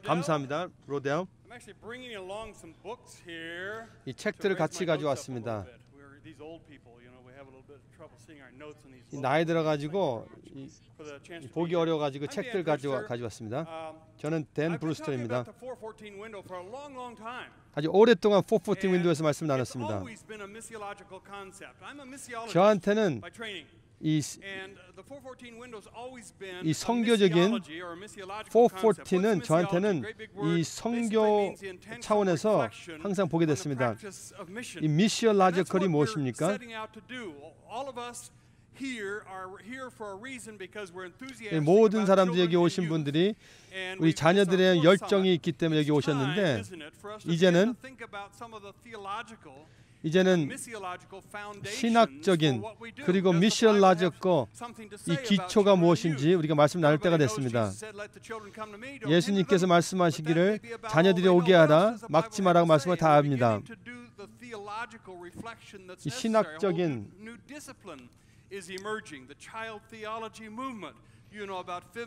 감사합니다, 로데오. 이 책들을 같이 가져왔습니다. 이 나이 들어가지고 보기 어려워가지고 책들 가져왔습니다. 저는 댄 브루스터입니다. 아주 오랫동안 414 윈도우에서 말씀 나눴습니다. 저한테는 이 성교적인 414는 저한테는 이 성교 차원에서 항상 보게 됐습니다. 이 미시올라지컬이 무엇입니까? 모든 사람들이 여기 오신 분들이 우리 자녀들의 열정이 있기 때문에 여기 오셨는데 이제는 신학적인 그리고 미시올라지컬 이 기초가 무엇인지 우리가 말씀 나눌 때가 됐습니다. 예수님께서 말씀하시기를 자녀들이 오게 하라, 막지 마라고 말씀을 다 합니다. 이 신학적인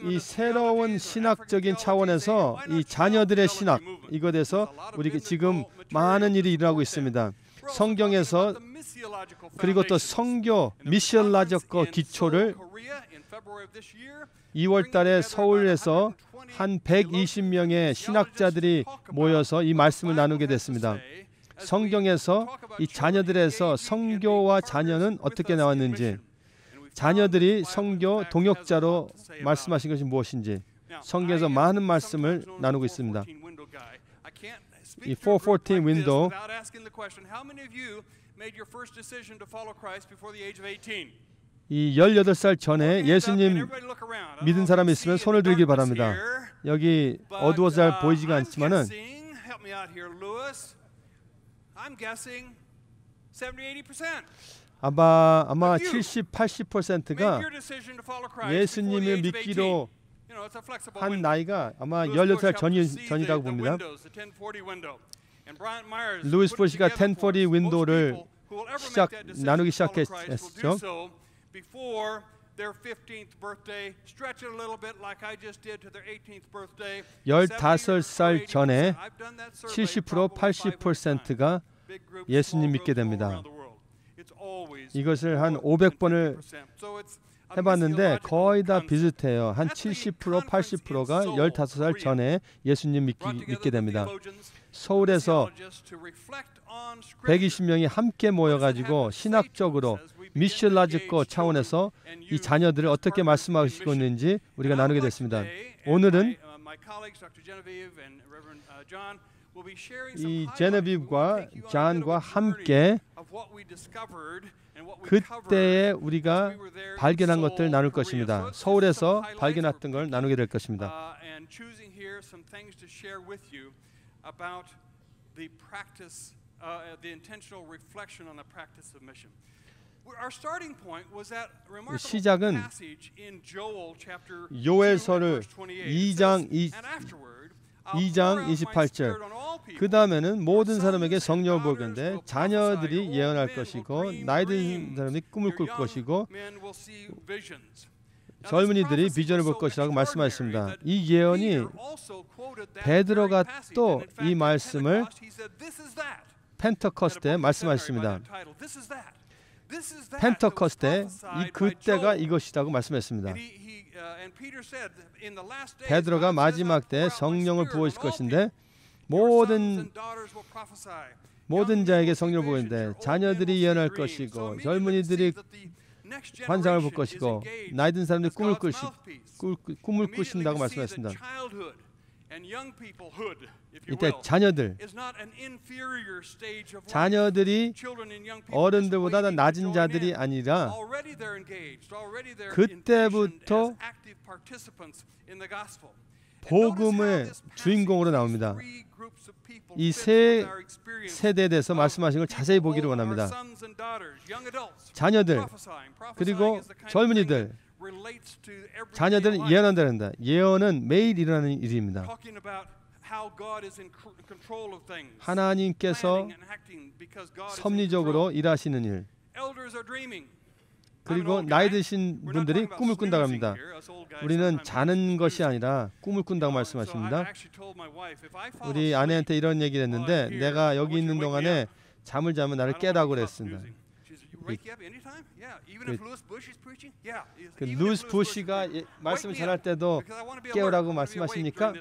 이 새로운 신학적인 차원에서 이 자녀들의 신학 이것에 대해서 우리 지금 많은 일이 일어나고 있습니다. 성경에서 그리고 또 성교 미시올라지컬 기초를 2월 달에 서울에서 한 120명의 신학자들이 모여서 이 말씀을 나누게 됐습니다. 성경에서 이 자녀들에서 성교와 자녀는 어떻게 나왔는지, 자녀들이 성교 동역자로 말씀하신 것이 무엇인지 성경에서 많은 말씀을 나누고 있습니다. 이 414 윈도우 이 18살 전에 예수님 믿은 사람이 있으면 손을 들기 바랍니다. 여기 어두워서 잘 보이지가 않지만은 아마 70, 80%가 예수님을 믿기로 한 나이가 아마 18살 전이라고 봅니다. 루이스 보시가 1040 윈도우를 나누기 시작했죠. 15살 전에 70%, 80%가 예수님 믿게 됩니다. 이것을 한 500번을 해봤는데 거의 다 비슷해요. 한 70%, 80%가 15살 전에 예수님 믿게 됩니다. 서울에서 120명이 함께 모여가지고 신학적으로 미시올라지컬 차원에서 이 자녀들을 어떻게 말씀하시고 있는지 우리가 나누게 됐습니다. 오늘은 이 제네비브과 잔과 함께 그때에 우리가 발견한 것들을 나눌 것입니다. 서울에서 발견했던 걸 나누게 될 것입니다. 시작은 요엘서를 2장 28절 그 다음에는 모든 사람에게 성령을 볼 건데 자녀들이 예언할 것이고 나이 든 사람이 꿈을 꿀 것이고 젊은이들이 비전을 볼 것이라고 말씀하셨습니다. 이 예언이 베드로가 또 이 말씀을 펜테코스테에 말씀하셨습니다. 펜테코스테 이 그때가 이것이라고 말씀했습니다. 베드로가 마지막 때 성령을 부으실 것인데 모든 자에게 성령을 부으는데 자녀들이 예언할 것이고 젊은이들이 환상을 볼 것이고 나이 든 사람들이 꿈을 꾸신다고 말씀했습니다. 이때 자녀들이 어른들보다 낮은 자들이 아니라 그때부터 복음의 주인공으로 나옵니다. 이 세 세대에 대해서 말씀하신 걸 자세히 보기를 원합니다. 자녀들 그리고 젊은이들 자녀들은 예언한다. 예언은 매일 일어나는 일입니다. 하나님께서 섭리적으로 일하시는 일. 그리고 나이 드신 분들이 꿈을 꾼다고 합니다. 우리는 자는 것이 아니라 꿈을 꾼다고 말씀하십니다. 우리 아내한테 이런 얘기를 했는데 내가 여기 있는 동안에 잠을 자면 나를 깨라고 그랬습니다. 그 루이스 부시가 말씀을 전할 때도 깨우라고 말씀하십니까?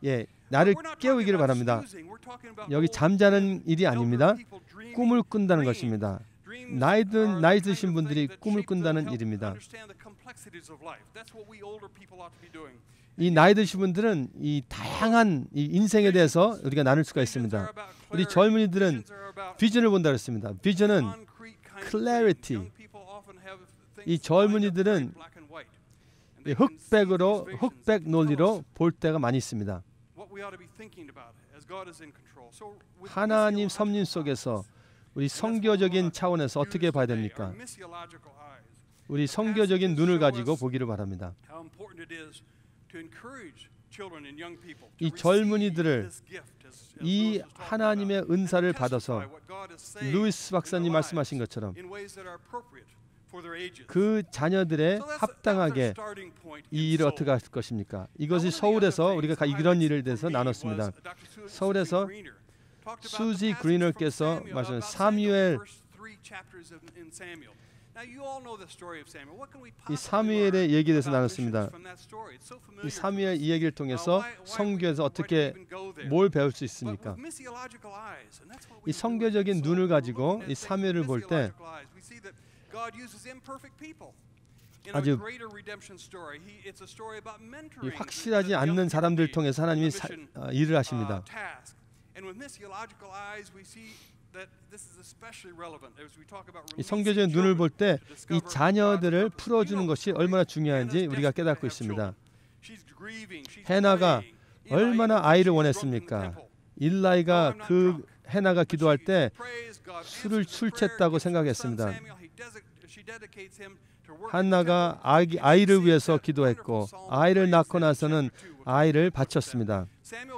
예, 나를 깨우기를 바랍니다. 여기 잠자는 일이 아닙니다. 꿈을 꾼다는 것입니다. 나이 드신 분들이 꿈을 꾼다는 일입니다. 이 나이 드신 분들은 이 다양한 이 인생에 대해서 우리가 나눌 수가 있습니다. 우리 젊은이들은 비전을 본다 그랬습니다. 비전은 clarity. 이 젊은이들은 흑백 논리로 볼 때가 많이 있습니다. 하나님 섭리 속에서 우리 성교적인 차원에서 어떻게 봐야 됩니까? 우리 성교적인 눈을 가지고 보기를 바랍니다. 이 젊은이들을 이 하나님의 은사를 받아서 루이스 박사님 말씀하신 것처럼 그 자녀들의 합당하게 이 일을 어떻게 할 것입니까? 이것이 서울에서 우리가 이런 일을 대해서 나눴습니다. 서울에서 수지 그리너께서 말씀 사무엘 이 사무엘의 얘기에 대해서 나눴습니다. 이 사무엘 이 얘기를 통해서 성경에서 어떻게 뭘 배울 수 있습니까? 이 성경적인 눈을 가지고 이 사무엘을 볼 때 아주 이 확실하지 않는 사람들을 통해서 하나님이 일을 하십니다. 이 성경적인 눈을 볼 때 이 자녀들을 풀어주는 것이 얼마나 중요한지 우리가 깨닫고 있습니다. 해나가 얼마나 아이를 원했습니까? 일라이가 그 해나가 기도할 때 술 취했다고 생각했습니다. 한나가 아이를 위해서 기도했고 아이를 낳고 나서는 아이를 바쳤습니다.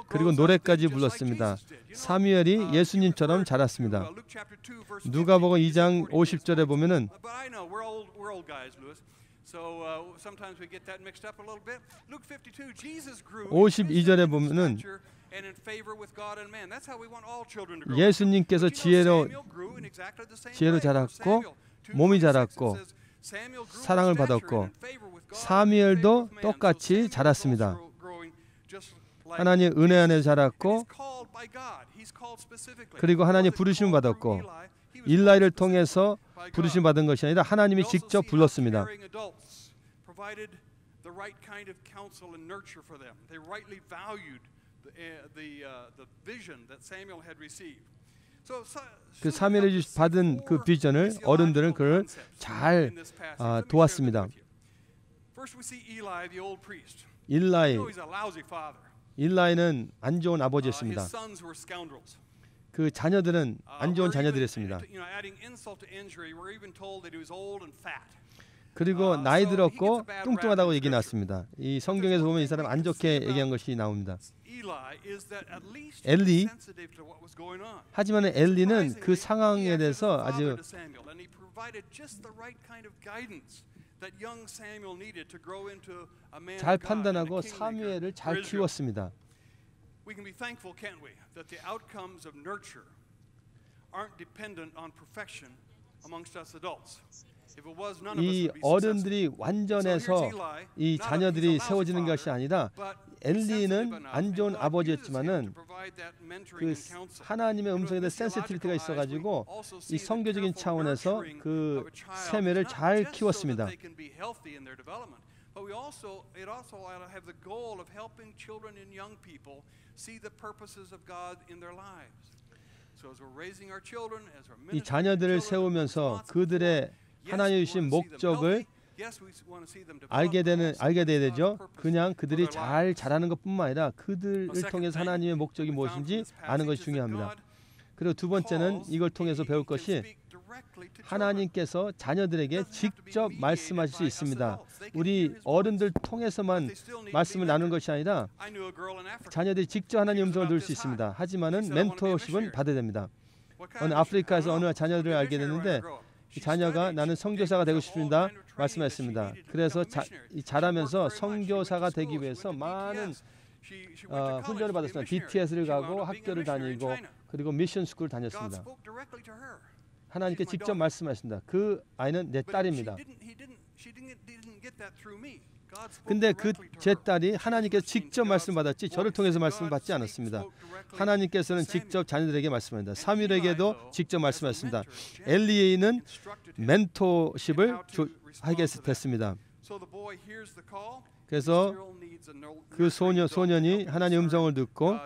그리고 노래까지 불렀습니다. 사무엘이 예수님처럼 자랐습니다. 누가복음 2장 50절에 보면은 52절에 보면은 예수님께서 지혜로 자랐고 몸이 자랐고 사랑을 받았고 사무엘도 똑같이 자랐습니다. 하나님 은혜 안에 자랐고 그리고 하나님 부르심을 받았고 일라이를 통해서 부르심 받은 것이 아니라 하나님이 직접 불렀습니다. 그 사무엘이 받은 그 비전을 어른들은 그걸 잘 도왔습니다. 일라이는 안 좋은 아버지였습니다. 그 자녀들은 안 좋은 자녀들이었습니다. 그리고 나이 들었고 뚱뚱하다고 얘기 나왔습니다. 이 성경에서 보면 이 사람 안 좋게 얘기한 것이 나옵니다. 엘리, 하지만 엘리는 그 상황에 대해서 아주 잘 판단하고 사무엘을 잘 키웠습니다. We can be thankful, can't we, that the outcomes of nurture aren't dependent on perfection amongst us adults. 이 어른들이 완전해서 이 자녀들이 세워지는 것이 아니라 엘리는 안 좋은 아버지였지만은 그 하나님의 음성에 대한 센시티비티가 있어가지고 이 성교적인 차원에서 그 세매를 잘 키웠습니다. But it also ought to have the goal of helping children and young people see the purposes of God in their lives. So as we're raising our children, as we're ministering 이 자녀들을 세우면서 그들의 하나님 주신 목적을 알게 돼야 되죠. 그냥 그들이 잘 자라는 것뿐만 아니라 그들을 통해서 하나님의 목적이 무엇인지 아는 것이 중요합니다. 그리고 두 번째는 이걸 통해서 배울 것이 하나님께서 자녀들에게 직접 말씀하실 수 있습니다. 우리 어른들 통해서만 말씀을 나누는 것이 아니라 자녀들이 직접 하나님의 음성을 들을 수 있습니다. 하지만은 멘토십은 받아야 됩니다. 어느 아프리카에서 어느 자녀들을 알게 됐는데 자녀가 나는 선교사가 되고 싶습니다 말씀했습니다. 그래서 자라면서 선교사가 되기 위해서 많은 훈련을 받았습니다. BTS를 가고 학교를 다니고 그리고 미션 스쿨을 다녔습니다. 하나님께 직접 말씀하신다. 그 아이는 내 딸입니다. 근데 그 제 딸이 하나님께서 직접 말씀 받았지 저를 통해서 말씀을 받지 않았습니다. 하나님께서는 직접 자녀들에게 말씀합니다. 사무엘에게도 직접 말씀하셨습니다. 엘리에는 멘토십을 하게 됐습니다. 그래서 그 소년이 하나님의 음성을 듣고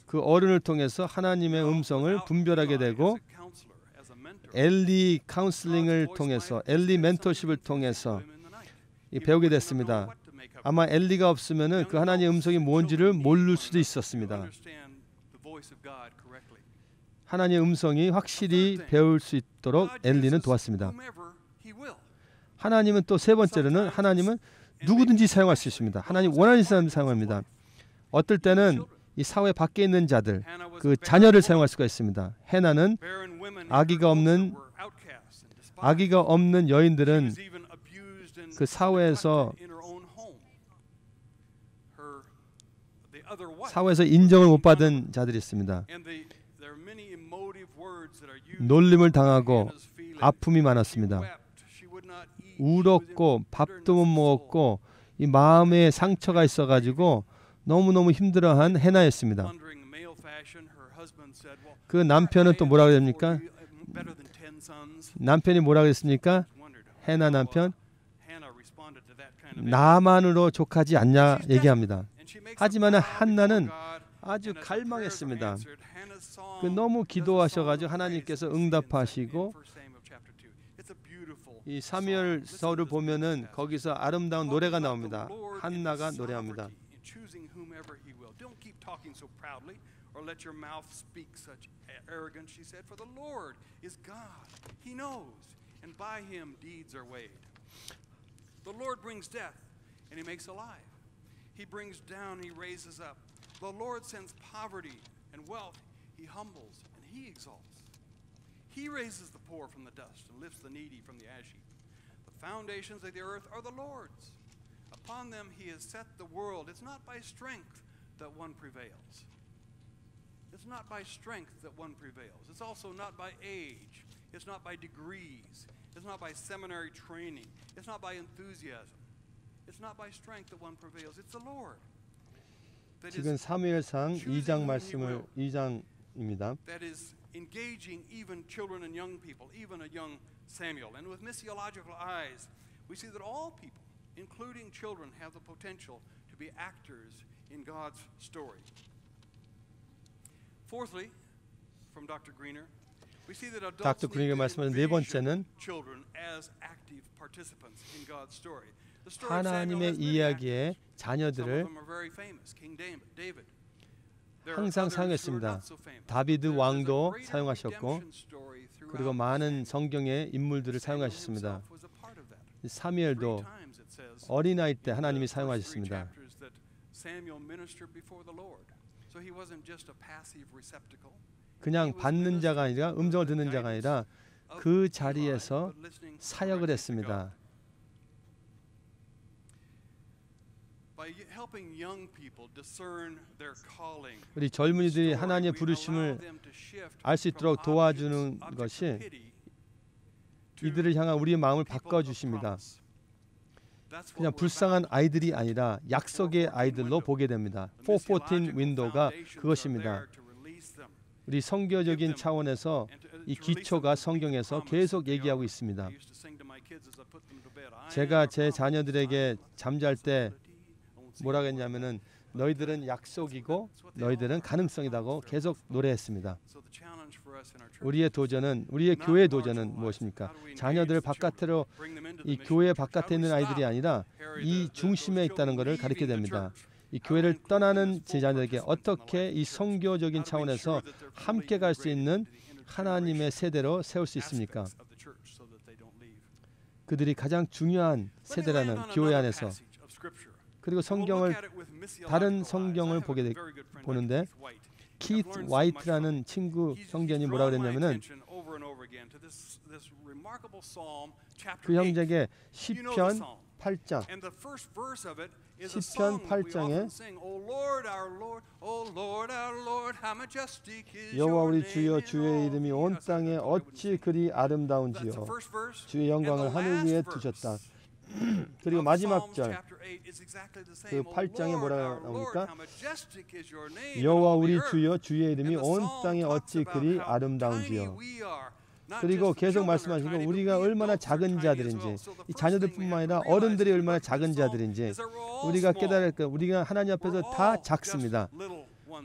그 어른을 통해서 하나님의 음성을 분별하게 되고 엘리 카운슬링을 통해서 엘리 멘토십을 통해서 배우게 됐습니다. 아마 엘리가 없으면은 그 하나님의 음성이 뭔지를 모를 수도 있었습니다. 하나님의 음성이 확실히 배울 수 있도록 엘리는 도왔습니다. 하나님은 또 세 번째로는 하나님은 누구든지 사용할 수 있습니다. 하나님 원하는 사람 사용합니다. 어떨 때는 이 사회 밖에 있는 자들, 그 자녀를 사용할 수가 있습니다. 해나는 아기가 없는 여인들은 그 사회에서 인정을 못 받은 자들이 있습니다. 놀림을 당하고 아픔이 많았습니다. 울었고 밥도 못 먹었고 이 마음에 상처가 있어가지고 너무너무 힘들어한 해나였습니다. 그 남편은 또 뭐라고 합니까? 남편이 뭐라고 했습니까? 해나 남편 나만으로 족하지 않냐 얘기합니다. 하지만 한나는 아주 갈망했습니다. 너무 기도하셔가지고 하나님께서 응답하시고 이 사무엘서를 보면은 거기서 아름다운 노래가 나옵니다. 한나가 노래합니다. The Lord brings death and he makes alive. He brings down, he raises up. The Lord sends poverty and wealth. He humbles and he exalts. He raises the poor from the dust and lifts the needy from the ash heap. The foundations of the earth are the Lord's. Upon them he has set the world. It's not by strength that one prevails. It's not by strength that one prevails. It's also not by age. It's not by degrees. It's not by seminary training. It's not by enthusiasm. It's not by strength that one prevails. It's the Lord. 지금 사무엘상 2장입니다. That is engaging even children and young people, even a young Samuel. And with missiological eyes, we see that all people, including children, have the potential to be actors in God's story. Fourthly, from Dr. Greener, 닥터 그린이 말씀하신 네 번째는 하나님의 이야기에 자녀들을 항상 사용했습니다. 다비드 왕도 사용하셨고 그리고 많은 성경의 인물들을 사용하셨습니다. 사무엘도 어린아이 때 하나님이 사용하셨습니다. 그냥 받는 자가 아니라 음성을 듣는 자가 아니라 그 자리에서 사역을 했습니다. 우리 젊은이들이 하나님의 부르심을 알 수 있도록 도와주는 것이 이들을 향한 우리의 마음을 바꿔주십니다. 그냥 불쌍한 아이들이 아니라 약속의 아이들로 보게 됩니다. 414 윈도우가 그것입니다. 우리 성교적인 차원에서 이 기초가 성경에서 계속 얘기하고 있습니다. 제가 제 자녀들에게 잠잘 때 뭐라고 했냐면은 너희들은 약속이고 너희들은 가능성이라고 계속 노래했습니다. 우리의 도전은 우리의 교회의 도전은 무엇입니까? 자녀들 바깥으로 이 교회 바깥에 있는 아이들이 아니라 이 중심에 있다는 것을 가르치게 됩니다. 이 교회를 떠나는 제자들에게 어떻게 이 선교적인 차원에서 함께 갈 수 있는 하나님의 세대로 세울 수 있습니까? 그들이 가장 중요한 세대라는 교회 안에서 그리고 성경을 다른 성경을 보는데 키트 와이트라는 친구 성경이 뭐라고 그랬냐면은 그 형제에게 시편 8장 시편 8장에 여호와 우리 주여 주의 이름이 온 땅에 어찌 그리 아름다운지요 주의 영광을 하늘 위에 두셨다. 그리고 마지막 절 그 8장에 뭐라 나옵니까? 여호와 우리 주여 주의 이름이 온 땅에 어찌 그리 아름다운지요. 그리고 계속 말씀하시고 우리가 얼마나 작은 자들인지 이 자녀들뿐만 아니라 어른들이 얼마나 작은 자들인지 우리가 깨달을 것 우리가 하나님 앞에서 다 작습니다.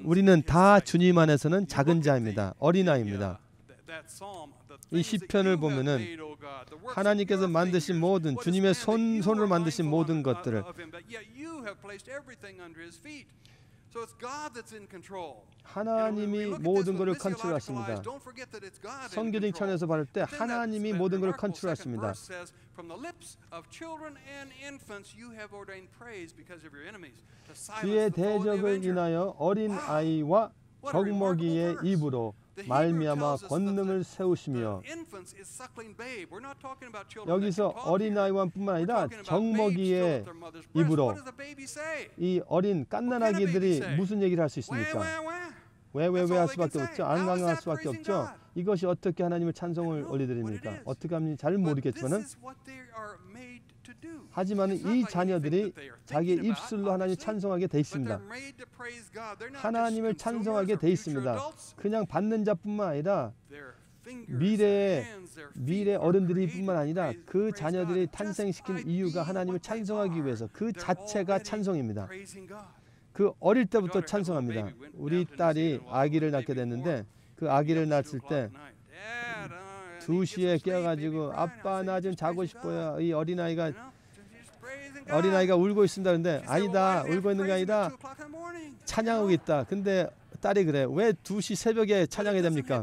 우리는 다 주님 안에서는 작은 자입니다. 어린아이입니다. 이 시편을 보면은 하나님께서 만드신 모든 주님의 손으로 만드신 모든 것들을 하나님이 모든 것을 컨트롤하십니다. 성경적인 차원에서 볼 때 하나님이 모든 것을 컨트롤하십니다. 주의 대적을 인하여 어린 아이와 젖먹이의 입으로 말미암아 권능을 세우시며 여기서 어린아이뿐만 아니라 젖먹이의 입으로 이 어린 갓난아기들이 무슨 얘기를 할 수 있습니까? 왜 할 수밖에 없죠? 앙앙할 수밖에 없죠? 이것이 어떻게 하나님을 찬송을 올려드립니까? 어떻게 하면 잘 모르겠지만은 하지만 이 자녀들이 자기 입술로 하나님 찬송하게 돼 있습니다. 하나님을 찬송하게 돼 있습니다. 그냥 받는 자뿐만 아니라 미래 어른들이 뿐만 아니라 그 자녀들이 탄생시킨 이유가 하나님을 찬송하기 위해서 그 자체가 찬송입니다. 그 어릴 때부터 찬송합니다. 우리 딸이 아기를 낳게 됐는데 그 아기를 낳았을 때 2시에 깨어가지고 아빠 나 좀 자고 싶어요. 이 어린아이가 울고 있습니다. 근데 아니다. 울고 있는 게 아니라 찬양하고 있다. 근데 딸이 그래. 왜 2시 새벽에 찬양해야 됩니까?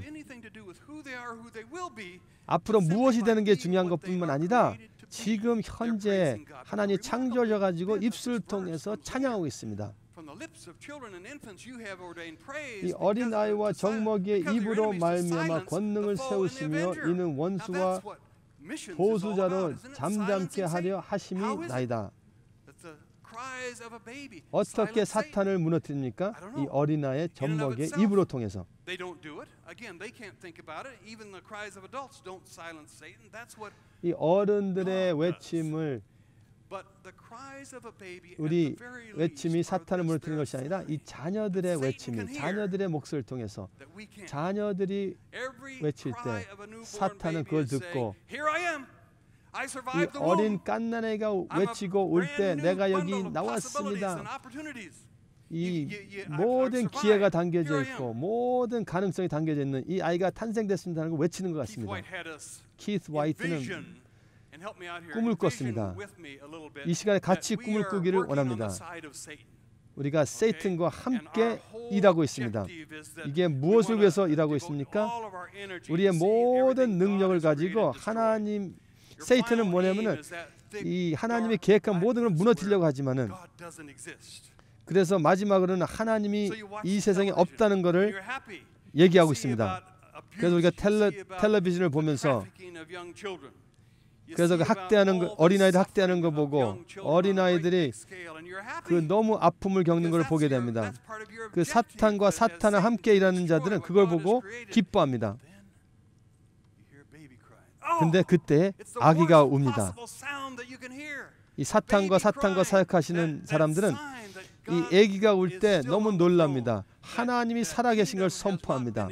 앞으로 무엇이 되는 게 중요한 것뿐만 아니라 지금 현재 하나님 창조하셔가지고 입술을 통해서 찬양하고 있습니다. 이 어린아이와 젖먹이의 입으로 말미암아 권능을 세우시며 이는 원수와 보수자로 잠잠케 하려 하심이 나이다. 어떻게 사탄을 무너뜨립니까? 이 어린아이의 젖먹이의 입으로 통해서. 이 어른들의 외침을 우리 외침이 사탄을 무너뜨리는 것이 아니라 이 자녀들의 외침이 자녀들의 목소리를 통해서 자녀들이 외칠 때 사탄은 그걸 듣고 이 어린 갓난아이가 외치고 올 때 내가 여기 나왔습니다. 이 모든 기회가 담겨져 있고 모든 가능성이 담겨져 있는 이 아이가 탄생됐습니다라는 걸 외치는 것 같습니다. 키스 화이트는 꿈을 꿨습니다. 이 시간에 같이 꿈을 꾸기를 원합니다. 우리가 세이튼과 함께 일하고 있습니다. 이게 무엇을 위해서 일하고 있습니까? 우리의 모든 능력을 가지고 하나님 세이튼은 뭐냐면은 이 하나님이 계획한 모든 걸 무너뜨리려고 하지만은 그래서 마지막으로는 하나님이 이 세상에 없다는 것을 얘기하고 있습니다. 그래서 우리가 텔레비전을 보면서 그래서 그 학대하는 거, 어린아이들 학대하는 거 보고 어린아이들이 그 너무 아픔을 겪는 걸 보게 됩니다. 그 사탄과 사탄과 함께 일하는 자들은 그걸 보고 기뻐합니다. 근데 그때 아기가 웁니다. 이 사탄과 사역하시는 사람들은 이 아기가 울 때 너무 놀랍니다. 하나님이 살아계신 걸 선포합니다.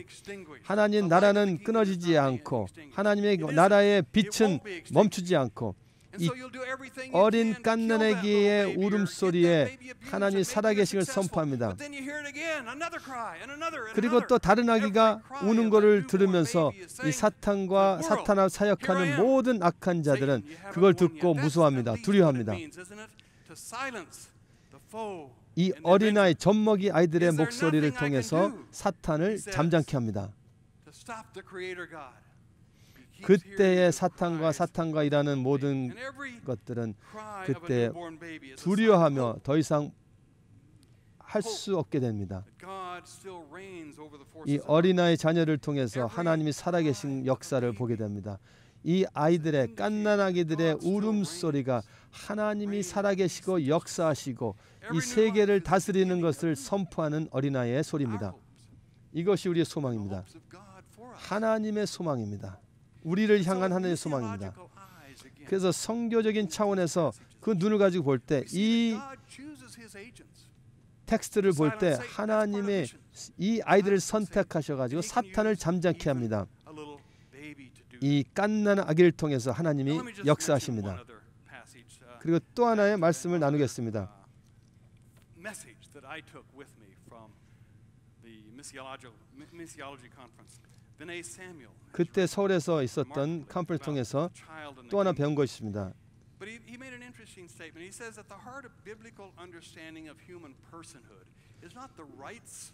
하나님 나라는 끊어지지 않고 하나님의 나라의 빛은 멈추지 않고 이 어린 갓난아기의 울음소리에 하나님이 살아계신 걸 선포합니다. 그리고 또 다른 아기가 우는 것을 들으면서 이 사탄과 사탄을 사역하는 모든 악한 자들은 그걸 듣고 무서워합니다. 두려워합니다. 이 어린아이 젖먹이 아이들의 목소리를 통해서 사탄을 잠잠케 합니다. 그때의 사탄과 일하는 모든 것들은 그때 두려워하며 더 이상 할 수 없게 됩니다. God still reigns over the 이 forces of 어린아이 자녀를 통해서 하나님이 살아계신 역사를 보게 됩니다. 이 아이들의 갓난아기들의 울음소리가 하나님이 살아계시고 역사하시고 이 세계를 다스리는 것을 선포하는 어린아이의 소리입니다. 이것이 우리의 소망입니다. 하나님의 소망입니다. 우리를 향한 하나님의 소망입니다. 그래서 성교적인 차원에서 그 눈을 가지고 볼 때 이 텍스트를 볼 때 하나님의 이 아이들을 선택하셔가지고 사탄을 잠잠케 합니다. 이 갓난 아기를 통해서 하나님이 역사하십니다. 그리고 또 하나의 말씀을 나누겠습니다. 그때 서울에서 있었던 컨퍼런스 통해서 또 하나 배운 것이 있습니다. But he made an interesting statement. He says that the heart of biblical understanding of human personhood is not the rights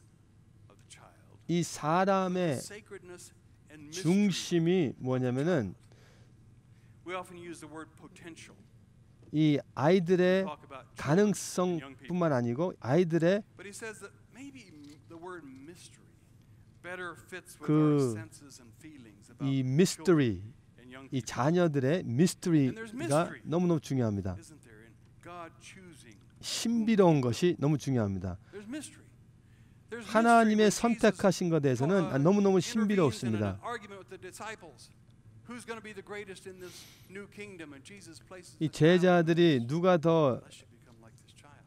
of the child. 이 사람의 Sacredness and mystery. 중심이 뭐냐면은 We often use the word potential. 이 아이들의 가능성뿐만 아니고 아이들의 But he says that maybe the word mystery better fits with 그 our senses and feelings about 이 미스터리 and young 이 people. 자녀들의 미스터리가 너무너무 중요합니다. Isn't there in God choosing? 신비로운 것이 너무 중요합니다. There's mystery. There's 하나님의 mystery when Jesus, 선택하신 것에 대해서는 너무너무 intervenes in an 신비롭습니다. argument with the disciples. Who's going to be the greatest in this new kingdom? And Jesus places 이 the child 제자들이 누가 더 unless you become like this child.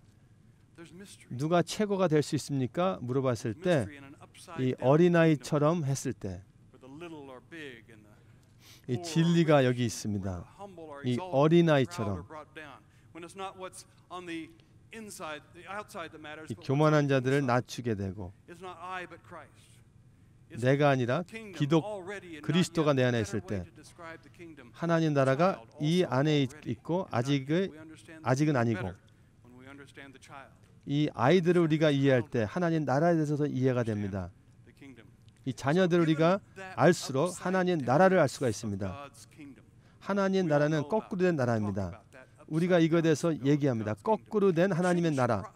There's mystery. 누가 최고가 될 수 있습니까? 물어봤을 때 Mystery in an upside 이 down 어린아이처럼 했을 때 kingdom, where the little are big and the 이 poor are 진리가 rich, 여기 where 있습니다. the humble are 이 exalted, the proud 어린아이처럼 are brought down. When it's not what's on the inside, the outside that matters, 이 but what's 교만한 on the 자들을 inside. 낮추게 되고 It's not I but Christ. It's 내가 아니라 the kingdom 기독 already and not 그리스도가 yet. 내 안에 A 있을 better way 때 to describe the kingdom. 하나님 나라가 Child 이 also 안에 already 있고 and not yet. We understand the 아직은 kingdom 아니고 better when we understand the child. 이 아이들을 우리가 이해할 때 하나님 나라에 대해서 이해가 됩니다. The kingdom. 이 자녀들을 우리가 알수록 하나님 나라를 알 수가 있습니다. God's kingdom. 하나님 나라는 거꾸로 된 나라입니다. 우리가 이거에 대해서 얘기합니다. 거꾸로 된 하나님의 나라.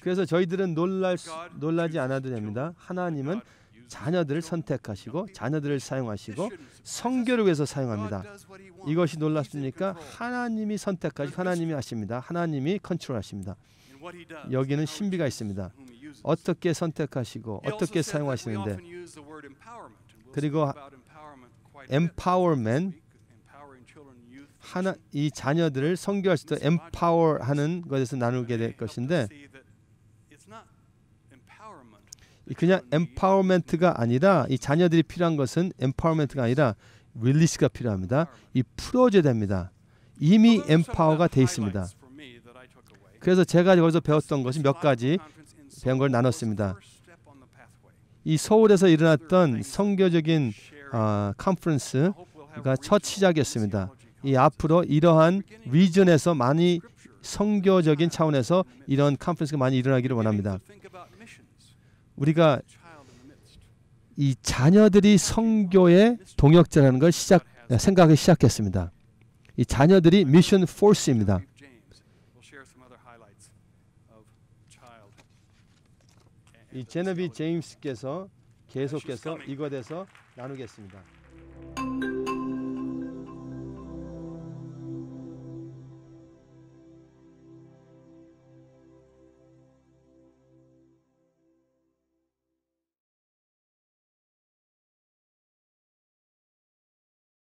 그래서 저희들은 놀라지 않아도 됩니다. 하나님은 자녀들을 선택하시고 자녀들을 사용하시고 성교를 위해서 사용합니다. 이것이 놀랍습니까? 하나님이 선택하시고 하나님이 하십니다. 하나님이 컨트롤하십니다. 여기는 신비가 있습니다. 어떻게 선택하시고 어떻게 사용하시는데 그리고 empowerment 이 자녀들을 성교할 수 있도록 empower하는 것에서 나누게 될 것인데 그냥 empowerment가 아니라 이 자녀들이 필요한 것은 empowerment가 아니라 release가 필요합니다. 이 풀어줘야 됩니다. 이미 empower가 돼 있습니다. 그래서 제가 거기서 배웠던 것이 몇 가지 배운 걸 나눴습니다. 이 서울에서 일어났던 성교적인 컨퍼런스가 첫 시작이었습니다. 이 앞으로 이러한 리전에서 많이 성교적인 차원에서 이런 컨퍼런스가 많이 일어나기를 원합니다. 우리가 이 자녀들이 성교의 동역자라는 걸 생각하기 시작했습니다. 이 자녀들이 미션 포스입니다. 이 제너비 제임스께서 계속해서 이것에 대해서 나누겠습니다.